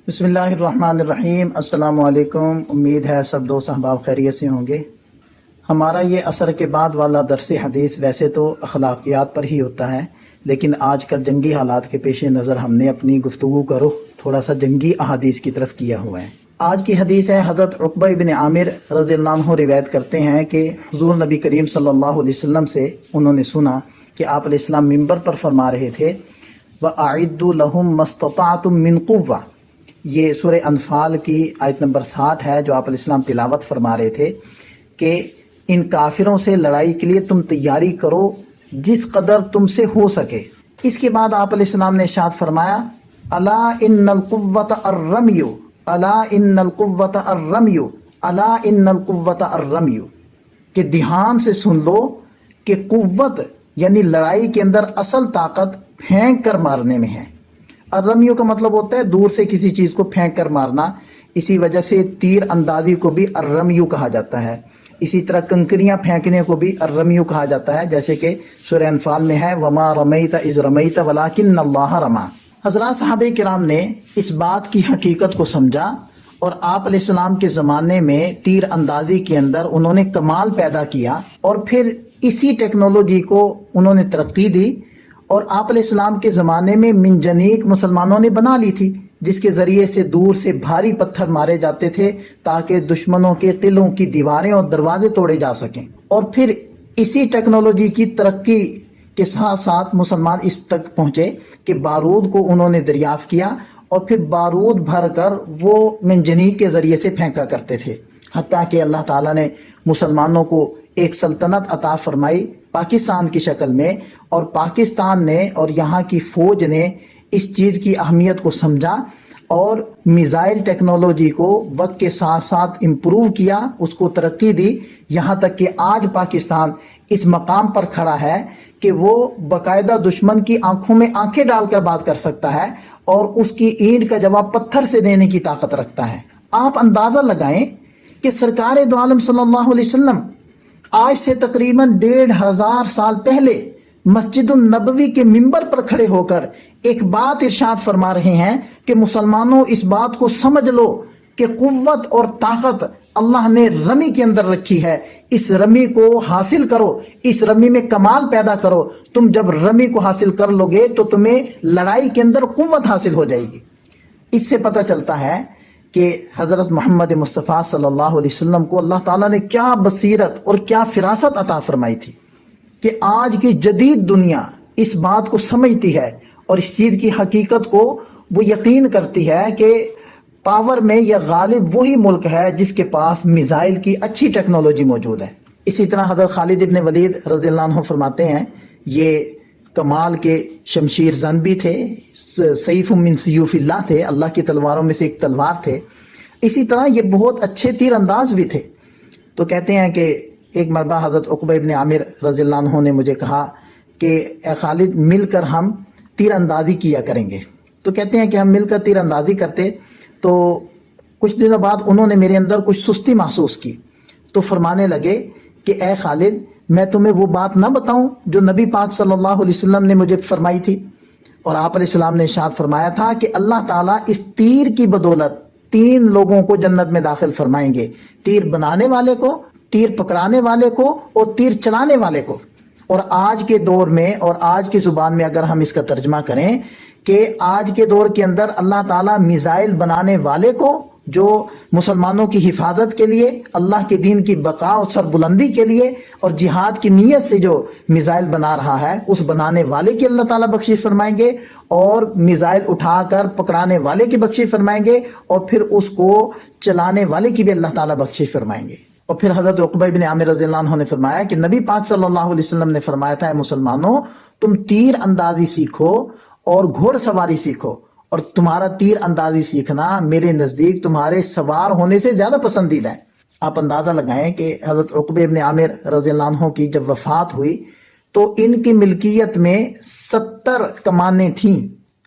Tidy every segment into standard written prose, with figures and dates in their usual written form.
بسم اللہ الرحمن الرحیم۔ السلام علیکم۔ امید ہے سب دوست احباب خیریت سے ہوں گے۔ ہمارا یہ عصر کے بعد والا درس حدیث ویسے تو اخلاقیات پر ہی ہوتا ہے، لیکن آج کل جنگی حالات کے پیش نظر ہم نے اپنی گفتگو کا رخ تھوڑا سا جنگی احادیث کی طرف کیا ہوا ہے۔ آج کی حدیث ہے، حضرت عقبہ بن عامر رضی اللہ عنہ روایت کرتے ہیں کہ حضور نبی کریم صلی اللہ علیہ وسلم سے انہوں نے سنا کہ آپ علیہ السلام ممبر پر فرما رہے تھے وَأَعِدُّوا لَهُم مَّا اسْتَطَعْتُم مِّن قُوَّةٍ۔ یہ سورہ انفال کی آیت نمبر 60 ہے جو آپ علیہ السلام تلاوت فرما رہے تھے کہ ان کافروں سے لڑائی کے لیے تم تیاری کرو جس قدر تم سے ہو سکے۔ اس کے بعد آپ علیہ السلام نے ارشاد فرمایا الا ان القوۃ الرمی، الا ان القوۃ الرمی، الا ان القوۃ الرمی، کہ دھیان سے سن لو کہ قوت یعنی لڑائی کے اندر اصل طاقت پھینک کر مارنے میں ہے۔ الرمیو کا مطلب ہوتا ہے دور سے کسی چیز کو پھینک کر مارنا، اسی وجہ سے تیر اندازی کو بھی الرمیو کہا جاتا ہے۔ اسی طرح کنکریاں پھینکنے کو بھی الرمیو کہا جاتا ہے، جیسے کہ سورہ انفال میں ہے وما رمیت اذ رمیت ولکن اللہ رما۔ حضرات صحابہ کرام نے اس بات کی حقیقت کو سمجھا اور آپ علیہ السلام کے زمانے میں تیر اندازی کے اندر انہوں نے کمال پیدا کیا، اور پھر اسی ٹیکنالوجی کو انہوں نے ترقی دی، اور آپ علیہ السلام کے زمانے میں منجنیق مسلمانوں نے بنا لی تھی جس کے ذریعے سے دور سے بھاری پتھر مارے جاتے تھے تاکہ دشمنوں کے قلعوں کی دیواریں اور دروازے توڑے جا سکیں۔ اور پھر اسی ٹیکنالوجی کی ترقی کے ساتھ ساتھ مسلمان اس تک پہنچے کہ بارود کو انہوں نے دریافت کیا اور پھر بارود بھر کر وہ منجنیق کے ذریعے سے پھینکا کرتے تھے، حتیٰ کہ اللہ تعالیٰ نے مسلمانوں کو ایک سلطنت عطا فرمائی پاکستان کی شکل میں، اور پاکستان نے اور یہاں کی فوج نے اس چیز کی اہمیت کو سمجھا اور میزائل ٹیکنالوجی کو وقت کے ساتھ ساتھ امپروو کیا، اس کو ترقی دی، یہاں تک کہ آج پاکستان اس مقام پر کھڑا ہے کہ وہ باقاعدہ دشمن کی آنکھوں میں آنکھیں ڈال کر بات کر سکتا ہے اور اس کی اینٹ کا جواب پتھر سے دینے کی طاقت رکھتا ہے۔ آپ اندازہ لگائیں کہ سرکار دو عالم صلی اللہ علیہ وسلم آج سے تقریباً 1500 سال پہلے مسجد النبوی کے ممبر پر کھڑے ہو کر ایک بات ارشاد فرما رہے ہیں کہ مسلمانوں اس بات کو سمجھ لو کہ قوت اور طاقت اللہ نے رمی کے اندر رکھی ہے، اس رمی کو حاصل کرو، اس رمی میں کمال پیدا کرو۔ تم جب رمی کو حاصل کر لو گے تو تمہیں لڑائی کے اندر قوت حاصل ہو جائے گی۔ اس سے پتہ چلتا ہے کہ حضرت محمد مصطفیٰ صلی اللہ علیہ وسلم کو اللہ تعالیٰ نے کیا بصیرت اور کیا فراست عطا فرمائی تھی کہ آج کی جدید دنیا اس بات کو سمجھتی ہے اور اس چیز کی حقیقت کو وہ یقین کرتی ہے کہ پاور میں یہ غالب وہی ملک ہے جس کے پاس میزائل کی اچھی ٹیکنالوجی موجود ہے۔ اسی طرح حضرت خالد ابن ولید رضی اللہ عنہ فرماتے ہیں یہ کمال کے شمشیر زن بھی تھے، سیف من سیوف اللہ تھے، اللہ کی تلواروں میں سے ایک تلوار تھے۔ اسی طرح یہ بہت اچھے تیر انداز بھی تھے۔ تو کہتے ہیں کہ ایک مرتبہ حضرت عقبہ ابن عامر رضی اللہ عنہ نے مجھے کہا کہ اے خالد مل کر ہم تیر اندازی کیا کریں گے۔ تو کہتے ہیں کہ ہم مل کر تیر اندازی کرتے تو کچھ دنوں بعد انہوں نے میرے اندر کچھ سستی محسوس کی، تو فرمانے لگے کہ اے خالد میں تمہیں وہ بات نہ بتاؤں جو نبی پاک صلی اللہ علیہ وسلم نے مجھے فرمائی تھی؟ اور آپ علیہ السلام نے ارشاد فرمایا تھا کہ اللہ تعالیٰ اس تیر کی بدولت 3 لوگوں کو جنت میں داخل فرمائیں گے، تیر بنانے والے کو، تیر پکڑانے والے کو اور تیر چلانے والے کو۔ اور آج کے دور میں اور آج کی زبان میں اگر ہم اس کا ترجمہ کریں کہ آج کے دور کے اندر اللہ تعالیٰ میزائل بنانے والے کو جو مسلمانوں کی حفاظت کے لیے، اللہ کے دین کی بقا اور سربلندی کے لیے اور جہاد کی نیت سے جو میزائل بنا رہا ہے اس بنانے والے کی اللہ تعالیٰ بخشش فرمائیں گے، اور میزائل اٹھا کر پکڑانے والے کی بخشش فرمائیں گے، اور پھر اس کو چلانے والے کی بھی اللہ تعالیٰ بخشش فرمائیں گے۔ اور پھر حضرت عقبہ بن عامر رضی اللہ عنہ نے فرمایا کہ نبی پاک صلی اللہ علیہ وسلم نے فرمایا تھا اے مسلمانوں تم تیر اندازی سیکھو اور گھوڑ سواری سیکھو، اور تمہارا تیر اندازی سیکھنا میرے نزدیک تمہارے سوار ہونے سے زیادہ پسندیدہ ہے۔ آپ اندازہ لگائیں کہ حضرت عقبہ بن عامر رضی اللہ عنہ کی جب وفات ہوئی تو ان کی ملکیت میں 70 کمانیں تھیں،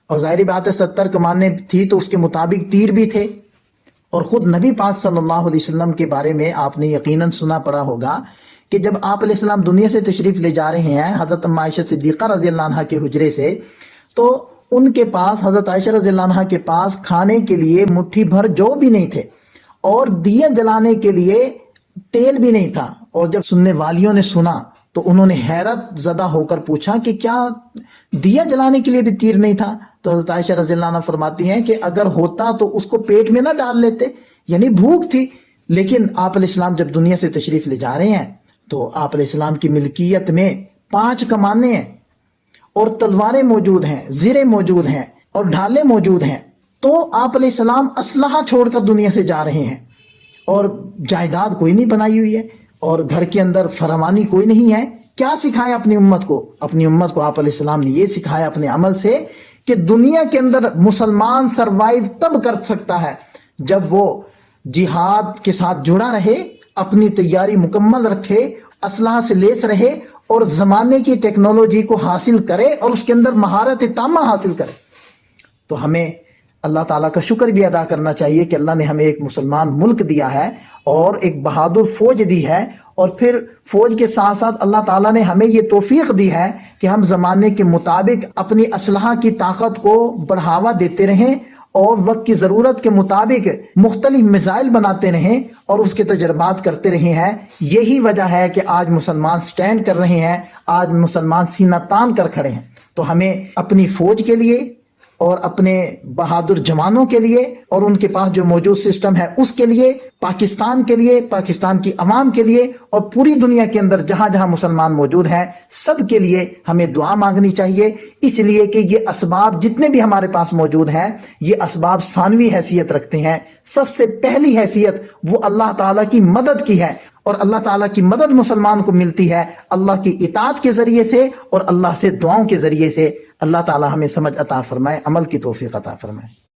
اور ظاہری بات ہے 70 کمانیں تھی تو اس کے مطابق تیر بھی تھے۔ اور خود نبی پاک صلی اللہ علیہ وسلم کے بارے میں آپ نے یقیناً سنا پڑا ہوگا کہ جب آپ علیہ السلام دنیا سے تشریف لے جا رہے ہیں حضرت عائشہ صدیقہ رضی اللہ عنہ کے حجرے سے، تو ان کے پاس، حضرت عائشہ رضی اللہ عنہا کے پاس کھانے کے لیے مٹھی بھر جو بھی نہیں تھے، اور دیا جلانے کے لیے تیل بھی نہیں تھا۔ اور جب سننے والیوں نے سنا تو انہوں نے حیرت زدہ ہو کر پوچھا کہ کیا دیا جلانے کے لیے بھی تیر نہیں تھا؟ تو حضرت عائشہ رضی اللہ عنہ فرماتی ہیں کہ اگر ہوتا تو اس کو پیٹ میں نہ ڈال لیتے، یعنی بھوک تھی۔ لیکن آپ علیہ السلام جب دنیا سے تشریف لے جا رہے ہیں تو آپ علیہ السلام کی ملکیت میں 5 کمانیں ہیں، اور تلواریں موجود ہیں، زریں موجود ہیں، اور ڈھالیں موجود ہیں۔ تو آپ علیہ السلام اسلحہ چھوڑ کر دنیا سے جا رہے ہیں، اور جائیداد کوئی نہیں بنائی ہوئی ہے، اور گھر کے اندر فراوانی کوئی نہیں ہے۔ کیا سکھایا اپنی امت کو؟ اپنی امت کو آپ علیہ السلام نے یہ سکھایا اپنے عمل سے کہ دنیا کے اندر مسلمان سروائیو تب کر سکتا ہے جب وہ جہاد کے ساتھ جڑا رہے، اپنی تیاری مکمل رکھے، اسلحہ سے لیس رہے، اور زمانے کی ٹیکنالوجی کو حاصل کرے اور اس کے اندر مہارت تامہ حاصل کرے۔ تو ہمیں اللہ تعالیٰ کا شکر بھی ادا کرنا چاہیے کہ اللہ نے ہمیں ایک مسلمان ملک دیا ہے اور ایک بہادر فوج دی ہے، اور پھر فوج کے ساتھ ساتھ اللہ تعالیٰ نے ہمیں یہ توفیق دی ہے کہ ہم زمانے کے مطابق اپنی اسلحہ کی طاقت کو بڑھاوا دیتے رہیں، اور وقت کی ضرورت کے مطابق مختلف میزائل بناتے رہیں اور اس کے تجربات کرتے رہے ہیں۔ یہی وجہ ہے کہ آج مسلمان سٹینڈ کر رہے ہیں، آج مسلمان سینہ تان کر کھڑے ہیں۔ تو ہمیں اپنی فوج کے لیے اور اپنے بہادر جوانوں کے لیے اور ان کے پاس جو موجود سسٹم ہے اس کے لیے، پاکستان کے لیے، پاکستان کی عوام کے لیے، اور پوری دنیا کے اندر جہاں جہاں مسلمان موجود ہیں سب کے لیے ہمیں دعا مانگنی چاہیے، اس لیے کہ یہ اسباب جتنے بھی ہمارے پاس موجود ہیں یہ اسباب ثانوی حیثیت رکھتے ہیں۔ سب سے پہلی حیثیت وہ اللہ تعالیٰ کی مدد کی ہے، اور اللہ تعالیٰ کی مدد مسلمان کو ملتی ہے اللہ کی اطاعت کے ذریعے سے اور اللہ سے دعاؤں کے ذریعے سے۔ اللہ تعالیٰ ہمیں سمجھ عطا فرمائے، عمل کی توفیق عطا فرمائے۔